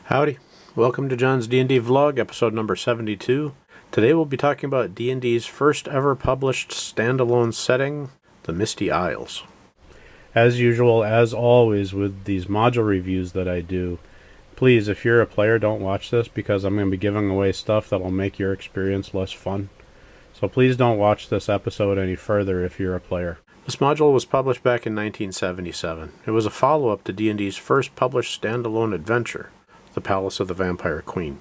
Howdy, welcome to John's D&D Vlog, episode number 72. Today we'll be talking about D&D's first ever published standalone setting, the Misty Isles. As usual, as always with these module reviews that I do, please, if you're a player, don't watch this because I'm going to be giving away stuff that'll make your experience less fun. So please don't watch this episode any further if you're a player. This module was published back in 1977. It was a follow-up to D&D's first published standalone adventure, The Palace of the Vampire Queen,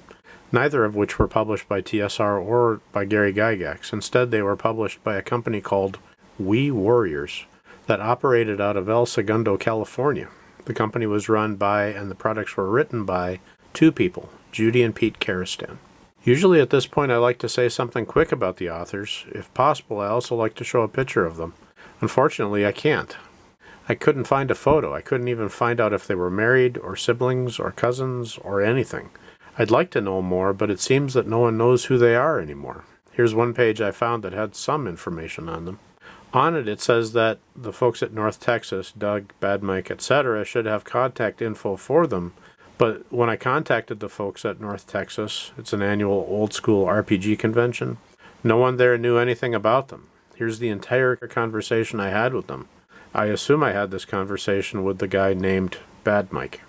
neither of which were published by TSR or by Gary Gygax. Instead, they were published by a company called We Warriors that operated out of El Segundo, California. The company was run by, and the products were written by, two people, Judy and Pete Kerestan. Usually at this point I like to say something quick about the authors. If possible, I also like to show a picture of them. Unfortunately, I can't. I couldn't find a photo. I couldn't even find out if they were married, or siblings, or cousins, or anything. I'd like to know more, but it seems that no one knows who they are anymore. Here's one page I found that had some information on them. On it, it says that the folks at North Texas, Doug, Bad Mike, etc., should have contact info for them, but when I contacted the folks at North Texas, it's an annual old-school RPG convention, no one there knew anything about them. Here's the entire conversation I had with them. I assume I had this conversation with the guy named Bad Mike.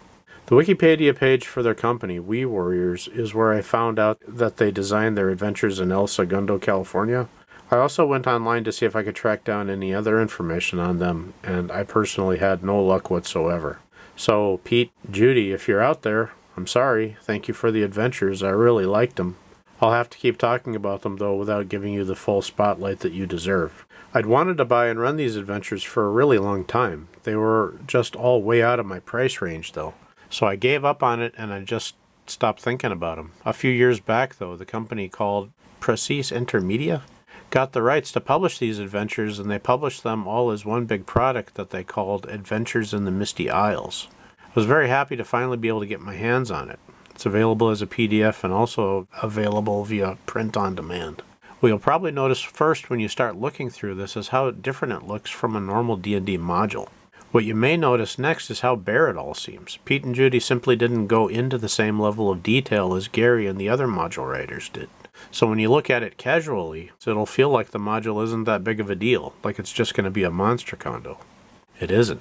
The Wikipedia page for their company, We Warriors, is where I found out that they designed their adventures in El Segundo, California. I also went online to see if I could track down any other information on them, and I personally had no luck whatsoever. So, Pete, Judy, if you're out there, I'm sorry. Thank you for the adventures. I really liked them. I'll have to keep talking about them, though, without giving you the full spotlight that you deserve. I'd wanted to buy and run these adventures for a really long time. They were just all way out of my price range, though. So I gave up on it, and I just stopped thinking about them. A few years back, though, the company called Precis Intermedia got the rights to publish these adventures, and they published them all as one big product that they called Adventures in the Misty Isles. I was very happy to finally be able to get my hands on it. It's available as a PDF and also available via print on demand. What you'll probably notice first when you start looking through this is how different it looks from a normal D&D module. What you may notice next is how bare it all seems. Pete and Judy simply didn't go into the same level of detail as Gary and the other module writers did. So when you look at it casually, it'll feel like the module isn't that big of a deal, like it's just going to be a monster condo. It isn't.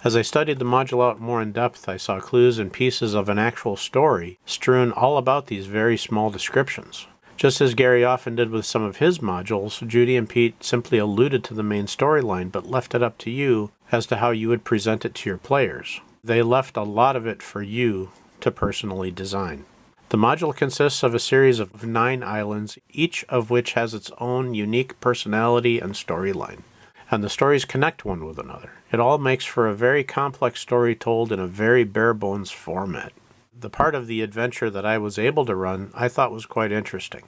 As I studied the module out more in depth, I saw clues and pieces of an actual story strewn all about these very small descriptions. Just as Gary often did with some of his modules, Judy and Pete simply alluded to the main storyline but left it up to you as to how you would present it to your players. They left a lot of it for you to personally design. The module consists of a series of 9 islands, each of which has its own unique personality and storyline. And the stories connect one with another. It all makes for a very complex story told in a very bare-bones format. The part of the adventure that I was able to run I thought was quite interesting.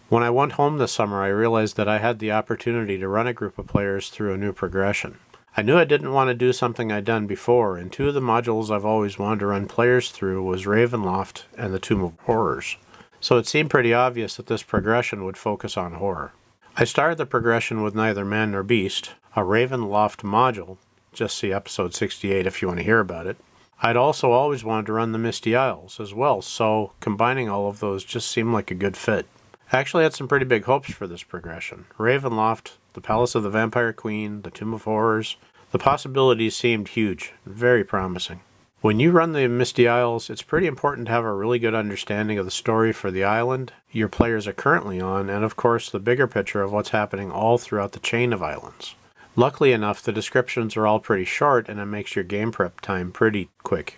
When I went home this summer, I realized that I had the opportunity to run a group of players through a new progression. I knew I didn't want to do something I'd done before, and 2 of the modules I've always wanted to run players through was Ravenloft and the Tomb of Horrors. So it seemed pretty obvious that this progression would focus on horror. I started the progression with neither man nor beast, a Ravenloft module, just see episode 68 if you want to hear about it. I'd also always wanted to run the Misty Isles as well, so combining all of those just seemed like a good fit. I actually had some pretty big hopes for this progression. Ravenloft, the Palace of the Vampire Queen, the Tomb of Horrors, the possibilities seemed huge, very promising. When you run the Misty Isles, it's pretty important to have a really good understanding of the story for the island your players are currently on, and of course the bigger picture of what's happening all throughout the chain of islands. Luckily enough, the descriptions are all pretty short, and it makes your game prep time pretty quick.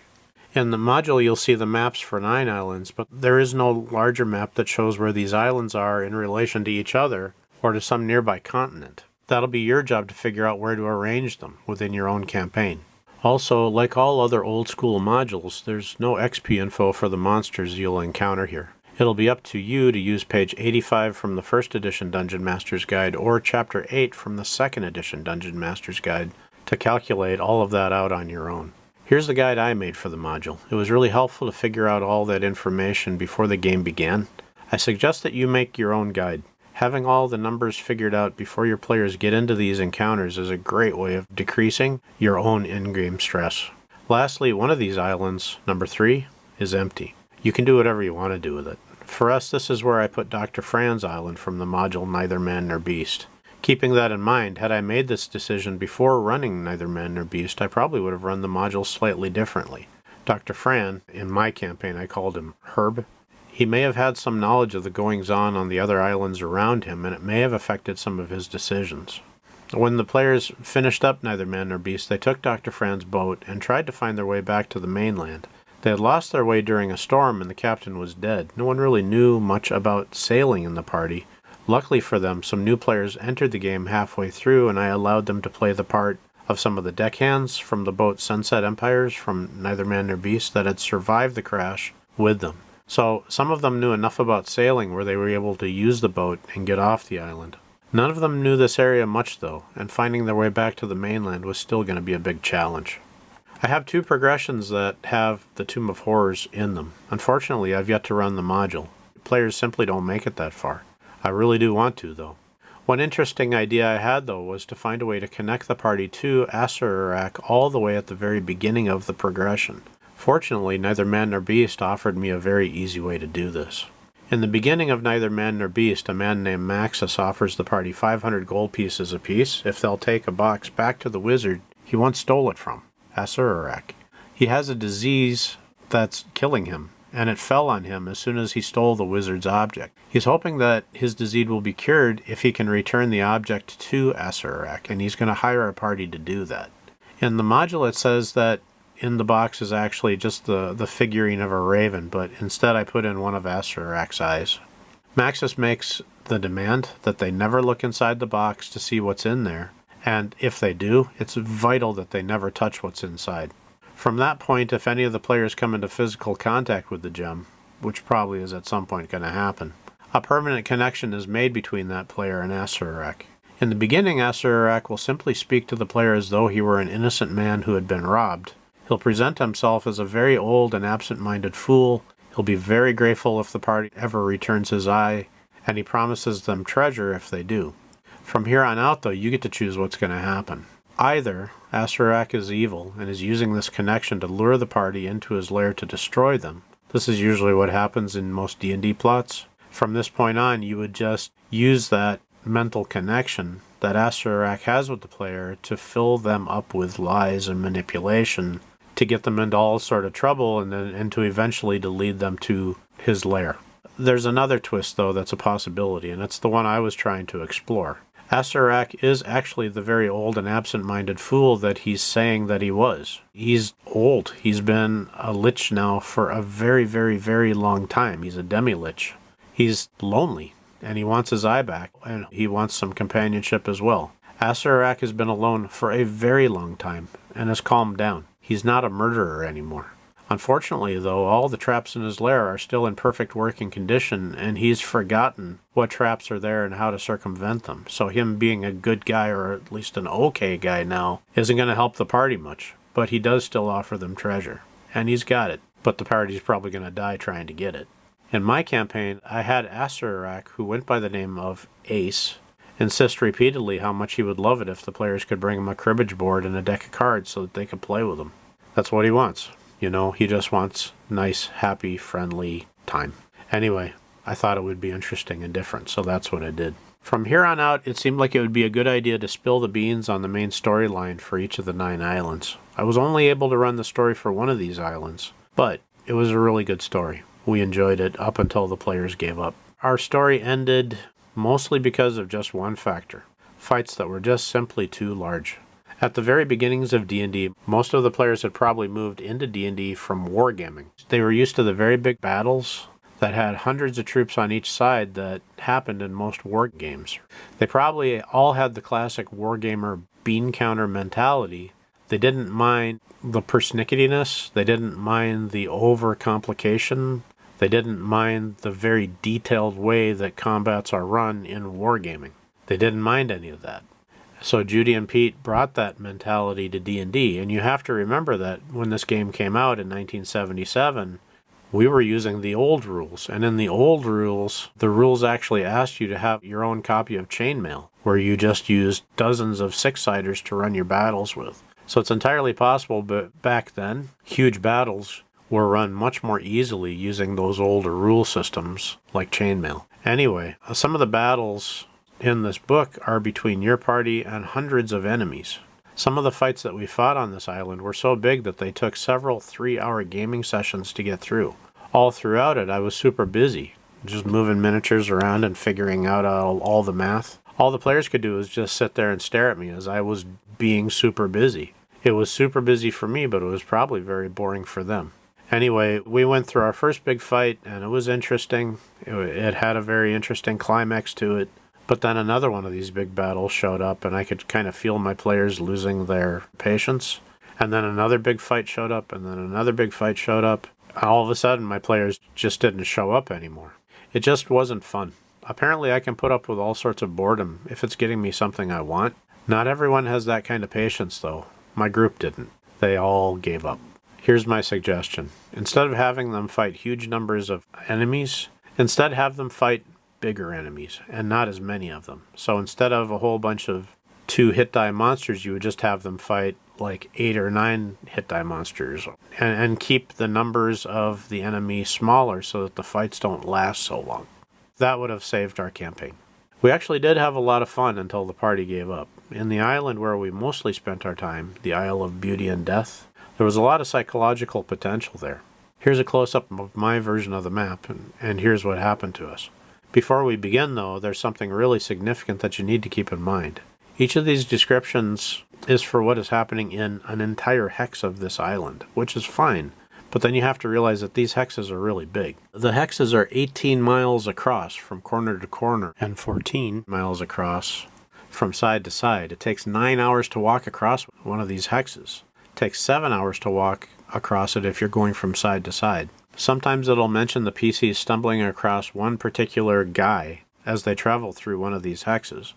In the module, you'll see the maps for 9 islands, but there is no larger map that shows where these islands are in relation to each other or to some nearby continent. That'll be your job to figure out where to arrange them within your own campaign. Also, like all other old-school modules, there's no XP info for the monsters you'll encounter here. It'll be up to you to use page 85 from the 1st edition Dungeon Master's Guide or chapter 8 from the 2nd edition Dungeon Master's Guide to calculate all of that out on your own. Here's the guide I made for the module. It was really helpful to figure out all that information before the game began. I suggest that you make your own guide. Having all the numbers figured out before your players get into these encounters is a great way of decreasing your own in-game stress. Lastly, one of these islands, number 3, is empty. You can do whatever you want to do with it. For us, this is where I put Dr. Fran's island from the module Neither Man Nor Beast. Keeping that in mind, had I made this decision before running Neither Man Nor Beast, I probably would have run the module slightly differently. Dr. Fran, in my campaign I called him Herb. He may have had some knowledge of the goings-on on the other islands around him, and it may have affected some of his decisions. When the players finished up Neither Man Nor Beast, they took Dr. Fran's boat and tried to find their way back to the mainland. They had lost their way during a storm and the captain was dead. No one really knew much about sailing in the party. Luckily for them, some new players entered the game halfway through, and I allowed them to play the part of some of the deckhands from the boat Sunset Empires from Neither Man Nor Beast that had survived the crash with them. So some of them knew enough about sailing where they were able to use the boat and get off the island. None of them knew this area much though, and finding their way back to the mainland was still going to be a big challenge. I have 2 progressions that have the Tomb of Horrors in them. Unfortunately, I've yet to run the module. Players simply don't make it that far. I really do want to, though. One interesting idea I had, though, was to find a way to connect the party to Asarak all the way at the very beginning of the progression. Fortunately, Neither Man Nor Beast offered me a very easy way to do this. In the beginning of Neither Man Nor Beast, a man named Maxus offers the party 500 gold pieces apiece if they'll take a box back to the wizard he once stole it from, Asarak. He has a disease that's killing him, and it fell on him as soon as he stole the wizard's object. He's hoping that his disease will be cured if he can return the object to Asarak, and he's going to hire a party to do that. In the module it says that in the box is actually just the figurine of a raven, but instead I put in one of Asarak's eyes. Maxus makes the demand that they never look inside the box to see what's in there, and if they do, it's vital that they never touch what's inside. From that point, if any of the players come into physical contact with the gem, which probably is at some point going to happen, a permanent connection is made between that player and Asarak. In the beginning, Asarak will simply speak to the player as though he were an innocent man who had been robbed. He'll present himself as a very old and absent-minded fool. He'll be very grateful if the party ever returns his eye, and he promises them treasure if they do. From here on out, though, you get to choose what's going to happen. Either Asarak is evil and is using this connection to lure the party into his lair to destroy them. This is usually what happens in most D&D plots. From this point on, you would just use that mental connection that Asarak has with the player to fill them up with lies and manipulation to get them into all sort of trouble and to eventually to lead them to his lair. There's another twist, though, that's a possibility, and it's the one I was trying to explore. Asarak is actually the very old and absent-minded fool that he's saying that he was. He's old. He's been a lich now for a very, very, very long time. He's a demi-lich. He's lonely, and he wants his eye back, and he wants some companionship as well. Asarak has been alone for a very long time, and has calmed down. He's not a murderer anymore. Unfortunately, though, all the traps in his lair are still in perfect working condition, and he's forgotten what traps are there and how to circumvent them. So him being a good guy, or at least an okay guy now, isn't going to help the party much. But he does still offer them treasure. And he's got it, but the party's probably going to die trying to get it. In my campaign, I had Asarak, who went by the name of Ace, insist repeatedly how much he would love it if the players could bring him a cribbage board and a deck of cards so that they could play with him. That's what he wants. You know, he just wants nice, happy, friendly time. Anyway, I thought it would be interesting and different, so that's what I did. From here on out, it seemed like it would be a good idea to spill the beans on the main storyline for each of the 9 islands. I was only able to run the story for one of these islands, but it was a really good story. We enjoyed it up until the players gave up. Our story ended mostly because of just one factor: fights that were just simply too large. At the very beginnings of D&D, most of the players had probably moved into D&D from wargaming. They were used to the very big battles that had hundreds of troops on each side that happened in most war games. They probably all had the classic wargamer bean counter mentality. They didn't mind the persnicketiness. They didn't mind the over-complication. They didn't mind the very detailed way that combats are run in wargaming. They didn't mind any of that. So Judy and Pete brought that mentality to D&D, and you have to remember that when this game came out in 1977, we were using the old rules, and in the old rules, the rules actually asked you to have your own copy of Chainmail, where you just used dozens of six-siders to run your battles with. So it's entirely possible, but back then, huge battles were run much more easily using those older rule systems like Chainmail. Anyway, some of the battles in this book are between your party and hundreds of enemies. Some of the fights that we fought on this island were so big that they took several 3-hour gaming sessions to get through. All throughout it, I was super busy, just moving miniatures around and figuring out all the math. All the players could do was just sit there and stare at me as I was being super busy. It was super busy for me, but it was probably very boring for them. Anyway, we went through our first big fight, and it was interesting. It had a very interesting climax to it. But then another one of these big battles showed up, and I could kind of feel my players losing their patience. And then another big fight showed up, and then another big fight showed up. All of a sudden, my players just didn't show up anymore. It just wasn't fun. Apparently, I can put up with all sorts of boredom if it's getting me something I want. Not everyone has that kind of patience, though. My group didn't. They all gave up. Here's my suggestion. Instead of having them fight huge numbers of enemies, instead have them fight bigger enemies, and not as many of them. So instead of a whole bunch of 2 hit die monsters, you would just have them fight like 8 or 9 hit die monsters, and keep the numbers of the enemy smaller so that the fights don't last so long. That would have saved our campaign. We actually did have a lot of fun until the party gave up. In the island where we mostly spent our time, the Isle of Beauty and Death, there was a lot of psychological potential there. Here's a close-up of my version of the map, and here's what happened to us. Before we begin, though, there's something really significant that you need to keep in mind. Each of these descriptions is for what is happening in an entire hex of this island, which is fine, but then you have to realize that these hexes are really big. The hexes are 18 miles across from corner to corner, and 14 miles across from side to side. It takes 9 hours to walk across one of these hexes. It takes 7 hours to walk across it if you're going from side to side. Sometimes it'll mention the PCs stumbling across one particular guy as they travel through one of these hexes.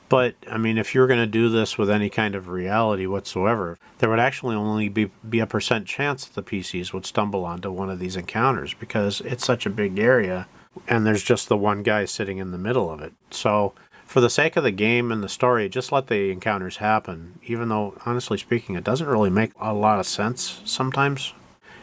But, I mean, if you're going to do this with any kind of reality whatsoever, there would actually only be a % chance that the PCs would stumble onto one of these encounters because it's such a big area and there's just the one guy sitting in the middle of it. So, for the sake of the game and the story, just let the encounters happen, even though, honestly speaking, it doesn't really make a lot of sense sometimes.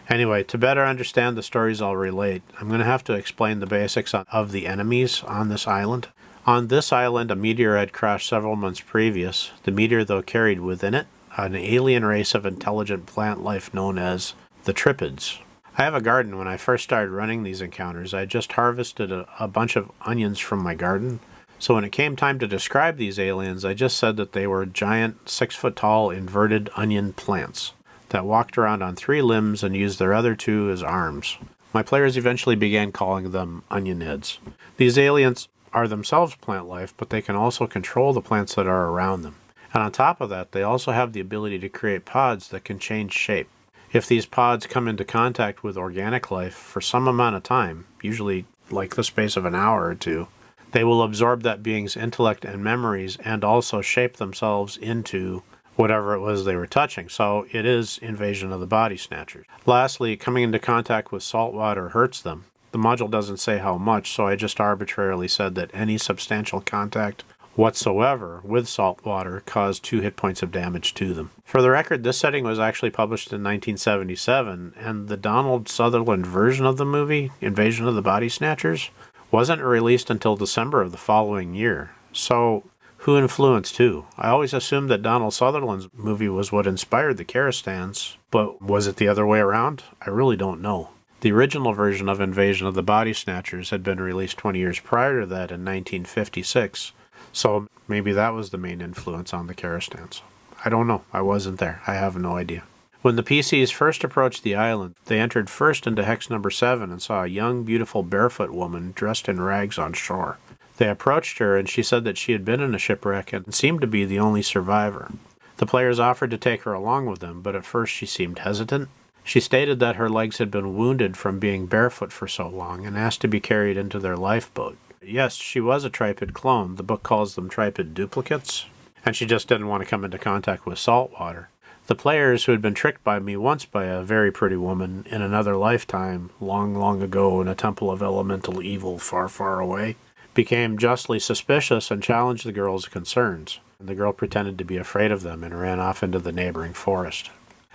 Anyway, to better understand the stories I'll relate, I'm going to have to explain the basics of the enemies on this island. On this island, a meteor had crashed several months previous. The meteor, though, carried within it an alien race of intelligent plant life known as the Trippids. I have a garden. When I first started running these encounters, I just harvested a bunch of onions from my garden. So when it came time to describe these aliens, I just said that they were giant, 6-foot-tall, inverted onion plants that walked around on 3 limbs and used their other 2 as arms. My players eventually began calling them onion heads. These aliens are themselves plant life, but they can also control the plants that are around them. And on top of that, they also have the ability to create pods that can change shape. If these pods come into contact with organic life for some amount of time, usually like the space of an hour or 2, they will absorb that being's intellect and memories and also shape themselves into whatever it was they were touching. So it is invasion of the body snatchers. Lastly, coming into contact with salt water hurts them. The module doesn't say how much, so I just arbitrarily said that any substantial contact whatsoever with salt water caused 2 hit points of damage to them. For the record, this setting was actually published in 1977, and the Donald Sutherland version of the movie, Invasion of the Body Snatchers, wasn't released until December of the following year. So, who influenced who? I always assumed that Donald Sutherland's movie was what inspired the Kerestans, but was it the other way around? I really don't know. The original version of Invasion of the Body Snatchers had been released 20 years prior to that in 1956, so maybe that was the main influence on the Kerestans. I don't know. I wasn't there. I have no idea. When the PCs first approached the island, they entered first into Hex number 7 and saw a young, beautiful barefoot woman dressed in rags on shore. They approached her and she said that she had been in a shipwreck and seemed to be the only survivor. The players offered to take her along with them, but at first she seemed hesitant. She stated that her legs had been wounded from being barefoot for so long and asked to be carried into their lifeboat. Yes, she was a tripod clone. The book calls them tripod duplicates. And she just didn't want to come into contact with salt water. The players, who had been tricked by me once by a very pretty woman in another lifetime, long, long ago in a temple of elemental evil far, far away, became justly suspicious and challenged the girl's concerns. The girl pretended to be afraid of them and ran off into the neighboring forest.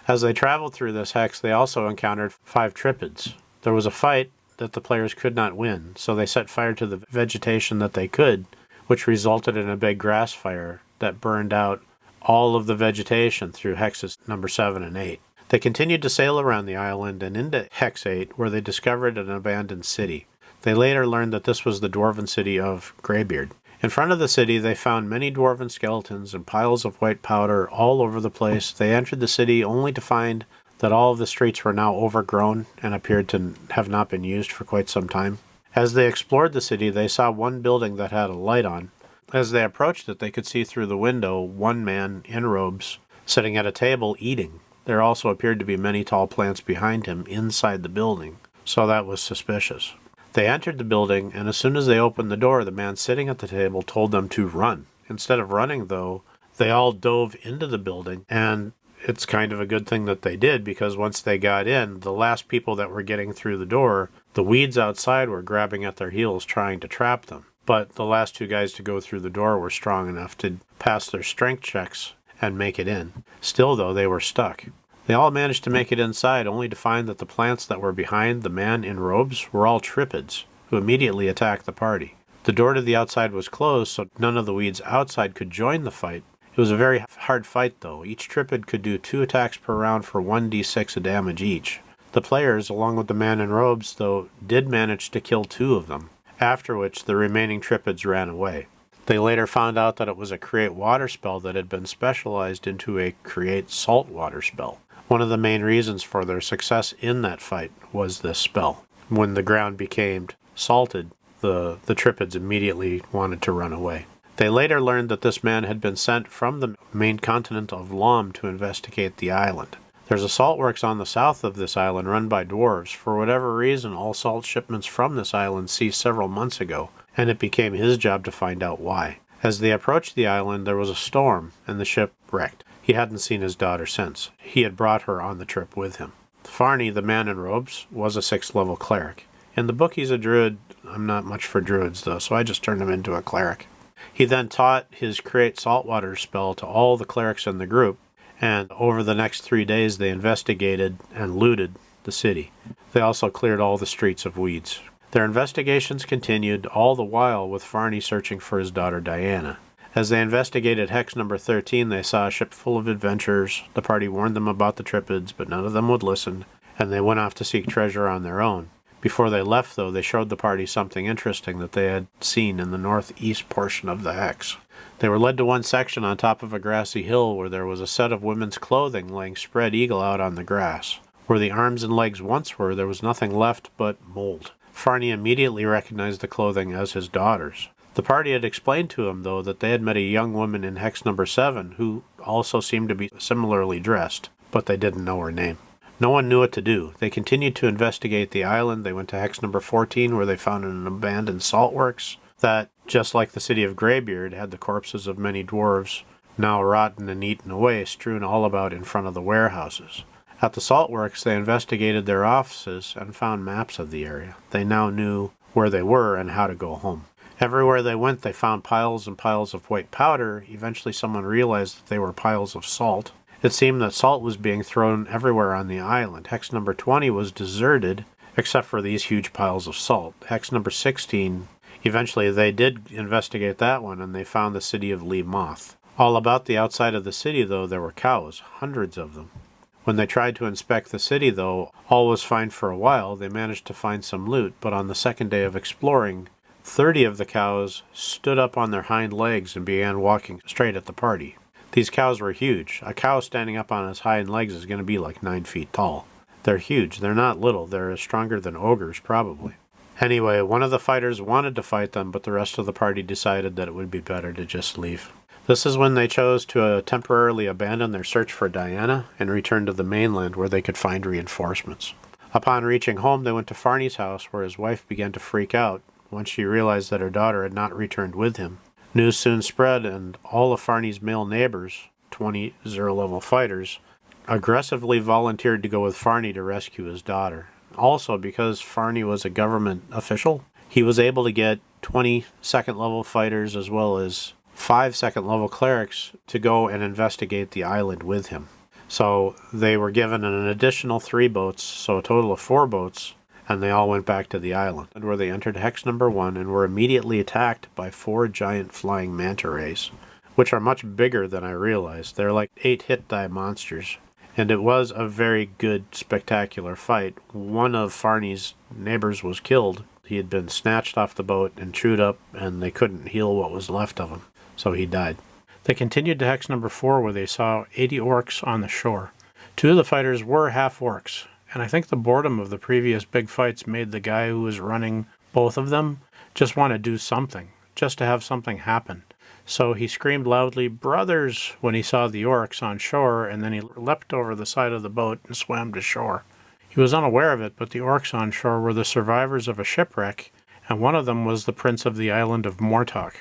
As they traveled through this hex, they also encountered 5 tripids. There was a fight that the players could not win, so they set fire to the vegetation that they could, which resulted in a big grass fire that burned out all of the vegetation through hexes number 7 and 8. They continued to sail around the island and into Hex 8, where they discovered an abandoned city. They later learned that this was the dwarven city of Greybeard. In front of the city, they found many dwarven skeletons and piles of white powder all over the place. They entered the city only to find that all of the streets were now overgrown and appeared to have not been used for quite some time. As they explored the city, they saw one building that had a light on. As they approached it, they could see through the window one man in robes sitting at a table eating. There also appeared to be many tall plants behind him inside the building, so that was suspicious. They entered the building, and as soon as they opened the door, the man sitting at the table told them to run. Instead of running, though, they all dove into the building, and it's kind of a good thing that they did, because once they got in, the last people that were getting through the door, the weeds outside were grabbing at their heels trying to trap them. But the last 2 guys to go through the door were strong enough to pass their strength checks and make it in. Still, though, they were stuck. They all managed to make it inside, only to find that the plants that were behind the man in robes were all tripids, who immediately attacked the party. The door to the outside was closed, so none of the weeds outside could join the fight. It was a very hard fight, though. Each tripid could do 2 attacks per round for 1d6 of damage each. The players, along with the man in robes, though, did manage to kill 2 of them, after which the remaining tripids ran away. They later found out that it was a create water spell that had been specialized into a create salt water spell. One of the main reasons for their success in that fight was this spell. When the ground became salted, the tripids immediately wanted to run away. They later learned that this man had been sent from the main continent of Lom to investigate the island. There's a salt works on the south of this island run by dwarves. For whatever reason, all salt shipments from this island ceased several months ago, and it became his job to find out why. As they approached the island, there was a storm, and the ship wrecked. He hadn't seen his daughter since. He had brought her on the trip with him. Farney, the man in robes, was a 6th level cleric. In the book, he's a druid. I'm not much for druids, though, so I just turned him into a cleric. He then taught his create saltwater spell to all the clerics in the group, and over the next 3 days they investigated and looted the city. They also cleared all the streets of weeds. Their investigations continued, all the while with Farney searching for his daughter Diana. As they investigated Hex number 13, they saw a ship full of adventurers. The party warned them about the tripids, but none of them would listen, and they went off to seek treasure on their own. Before they left, though, they showed the party something interesting that they had seen in the northeast portion of the Hex. They were led to one section on top of a grassy hill where there was a set of women's clothing laying spread eagle out on the grass. Where the arms and legs once were, there was nothing left but mold. Farney immediately recognized the clothing as his daughter's. The party had explained to him, though, that they had met a young woman in Hex number 7 who also seemed to be similarly dressed, but they didn't know her name. No one knew what to do. They continued to investigate the island. They went to Hex number 14, where they found an abandoned salt works that, just like the city of Greybeard, had the corpses of many dwarves, now rotten and eaten away, strewn all about in front of the warehouses. At the salt works, they investigated their offices and found maps of the area. They now knew where they were and how to go home. Everywhere they went, they found piles and piles of white powder. Eventually, someone realized that they were piles of salt. It seemed that salt was being thrown everywhere on the island. Hex number 20 was deserted, except for these huge piles of salt. Hex number 16, eventually they did investigate that one, and they found the city of Lee Moth. All about the outside of the city, though, there were cows, hundreds of them. When they tried to inspect the city, though, all was fine for a while. They managed to find some loot, but on the second day of exploring, 30 of the cows stood up on their hind legs and began walking straight at the party. These cows were huge. A cow standing up on its hind legs is going to be like 9 feet tall. They're huge. They're not little. They're stronger than ogres, probably. Anyway, one of the fighters wanted to fight them, but the rest of the party decided that it would be better to just leave. This is when they chose to temporarily abandon their search for Diana and return to the mainland where they could find reinforcements. Upon reaching home, they went to Farney's house, where his wife began to freak out once she realized that her daughter had not returned with him. News soon spread, and all of Farney's male neighbors, 20 0-level fighters, aggressively volunteered to go with Farney to rescue his daughter. Also, because Farney was a government official, he was able to get 20 second-level fighters as well as 5 second-level clerics to go and investigate the island with him. So they were given an additional 3 boats, so a total of 4 boats, and they all went back to the island, where they entered hex number 1 and were immediately attacked by 4 giant flying manta rays, which are much bigger than I realized. They're like 8 hit die monsters. And it was a very good, spectacular fight. One of Farney's neighbors was killed. He had been snatched off the boat and chewed up, and they couldn't heal what was left of him, so he died. They continued to hex number 4, where they saw 80 orcs on the shore. 2 of the fighters were half orcs, and I think the boredom of the previous big fights made the guy who was running both of them just want to do something, just to have something happen. So he screamed loudly, "Brothers!" when he saw the orcs on shore, and then he leapt over the side of the boat and swam to shore. He was unaware of it, but the orcs on shore were the survivors of a shipwreck, and one of them was the prince of the island of Mortok.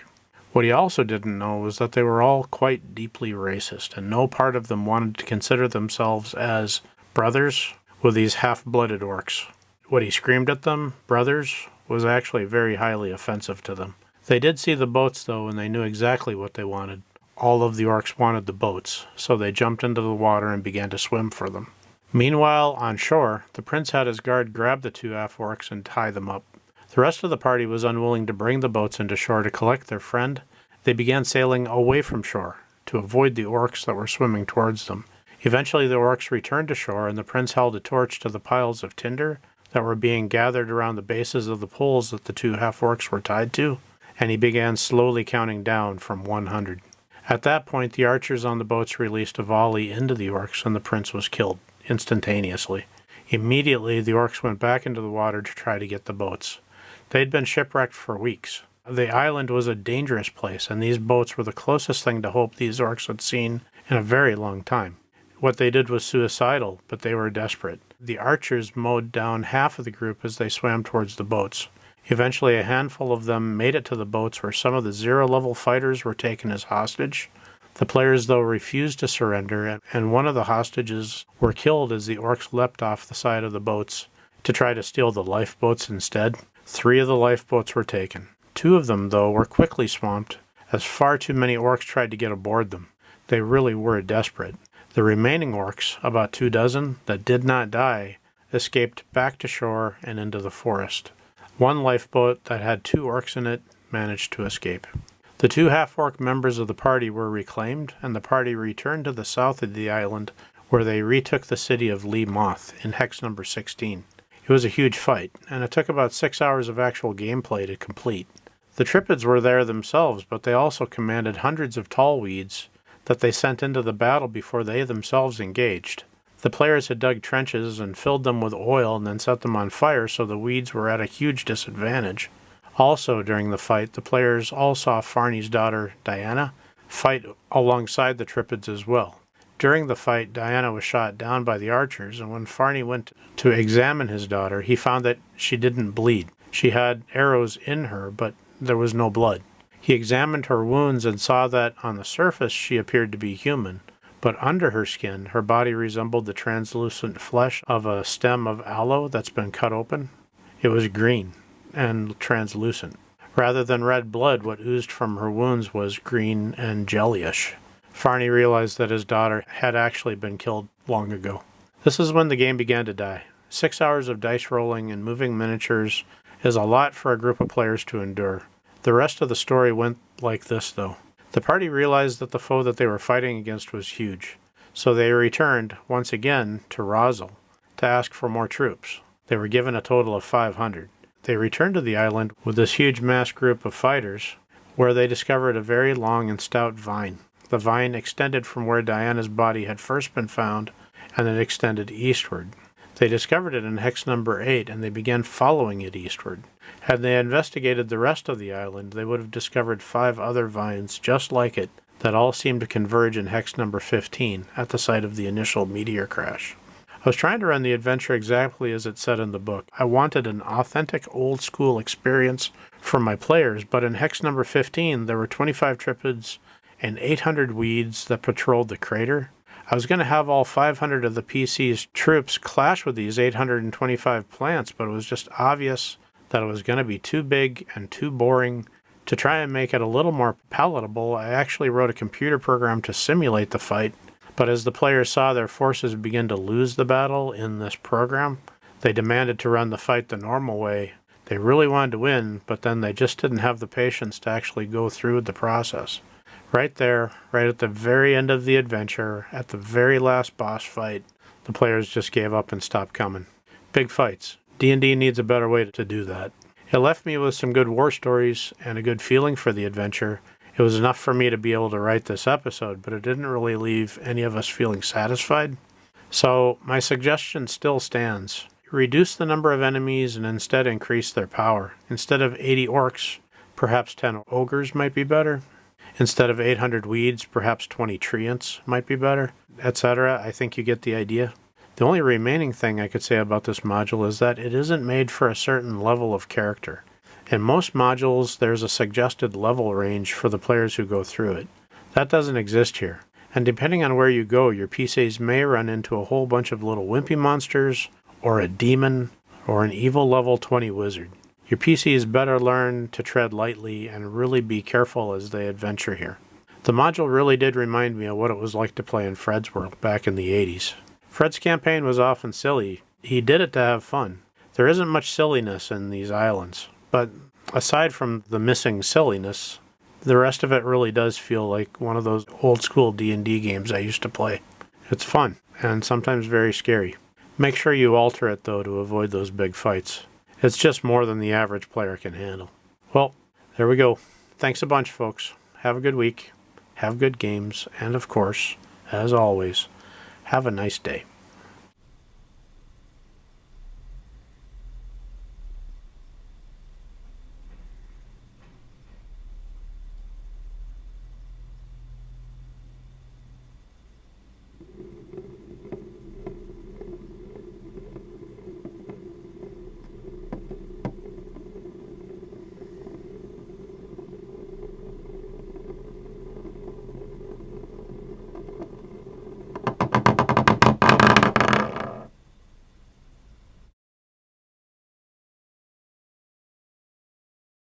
What he also didn't know was that they were all quite deeply racist, and no part of them wanted to consider themselves as brothers with these half-blooded orcs. What he screamed at them, "Brothers," was actually very highly offensive to them. They did see the boats, though, and they knew exactly what they wanted. All of the orcs wanted the boats, so they jumped into the water and began to swim for them. Meanwhile, on shore, the prince had his guard grab the 2 half-orcs and tie them up. The rest of the party was unwilling to bring the boats into shore to collect their friend. They began sailing away from shore to avoid the orcs that were swimming towards them. Eventually, the orcs returned to shore, and the prince held a torch to the piles of tinder that were being gathered around the bases of the poles that the 2 half-orcs were tied to, and he began slowly counting down from 100. At that point, the archers on the boats released a volley into the orcs, and the prince was killed instantaneously. Immediately, the orcs went back into the water to try to get the boats. They'd been shipwrecked for weeks. The island was a dangerous place, and these boats were the closest thing to hope these orcs had seen in a very long time. What they did was suicidal, but they were desperate. The archers mowed down half of the group as they swam towards the boats. Eventually, a handful of them made it to the boats, where some of the 0-level fighters were taken as hostage. The players, though, refused to surrender, and one of the hostages were killed as the orcs leapt off the side of the boats to try to steal the lifeboats instead. 3 of the lifeboats were taken. 2 of them, though, were quickly swamped, as far too many orcs tried to get aboard them. They really were desperate. The remaining orcs, about 2 dozen, that did not die, escaped back to shore and into the forest. 1 lifeboat that had 2 orcs in it managed to escape. The 2 half-orc members of the party were reclaimed, and the party returned to the south of the island, where they retook the city of Lee Moth in hex number 16. It was a huge fight, and it took about 6 hours of actual gameplay to complete. The Tripids were there themselves, but they also commanded hundreds of tall weeds that they sent into the battle before they themselves engaged. The players had dug trenches and filled them with oil and then set them on fire, so the weeds were at a huge disadvantage. Also, during the fight, the players all saw Farney's daughter, Diana, fight alongside the Tripids as well. During the fight, Diana was shot down by the archers, and when Farney went to examine his daughter, he found that she didn't bleed. She had arrows in her, but there was no blood. He examined her wounds and saw that on the surface she appeared to be human, but under her skin, her body resembled the translucent flesh of a stem of aloe that's been cut open. It was green and translucent. Rather than red blood, what oozed from her wounds was green and jellyish. Farney realized that his daughter had actually been killed long ago. This is when the game began to die. 6 hours of dice rolling and moving miniatures is a lot for a group of players to endure. The rest of the story went like this, though. The party realized that the foe that they were fighting against was huge, so they returned, once again, to Rosal to ask for more troops. They were given a total of 500. They returned to the island with this huge mass group of fighters, where they discovered a very long and stout vine. The vine extended from where Diana's body had first been found, and it extended eastward. They discovered it in hex number 8, and they began following it eastward. Had they investigated the rest of the island, they would have discovered 5 other vines just like it that all seemed to converge in hex number 15 at the site of the initial meteor crash. I was trying to run the adventure exactly as it said in the book. I wanted an authentic old-school experience for my players, but in hex number 15 there were 25 Tripids and 800 weeds that patrolled the crater. I was going to have all 500 of the PC's troops clash with these 825 plants, but it was just obvious that it was going to be too big and too boring. To try and make it a little more palatable, I actually wrote a computer program to simulate the fight, But as the players saw their forces begin to lose the battle in this program, they demanded to run the fight the normal way. They really wanted to win, but then they just didn't have the patience to actually go through the process. Right there, right at the very end of the adventure, at the very last boss fight, the players just gave up and stopped coming. Big fights. D&D needs a better way to do that. It left me with some good war stories and a good feeling for the adventure. It was enough for me to be able to write this episode, but it didn't really leave any of us feeling satisfied. So my suggestion still stands. Reduce the number of enemies and instead increase their power. Instead of 80 orcs, perhaps 10 ogres might be better. Instead of 800 weeds, perhaps 20 treants might be better, etc. I think you get the idea. The only remaining thing I could say about this module is that it isn't made for a certain level of character. In most modules, there's a suggested level range for the players who go through it. That doesn't exist here. And depending on where you go, your PCs may run into a whole bunch of little wimpy monsters, or a demon, or an evil level 20 wizard. Your PCs better learn to tread lightly and really be careful as they adventure here. The module really did remind me of what it was like to play in Fred's world back in the 80s. Fred's campaign was often silly. He did it to have fun. There isn't much silliness in these islands. But aside from the missing silliness, the rest of it really does feel like one of those old school D&D games I used to play. It's fun, and sometimes very scary. Make sure you alter it, though, to avoid those big fights. It's just more than the average player can handle. Well, there we go. Thanks a bunch, folks. Have a good week. Have good games. And, of course, as always, have a nice day.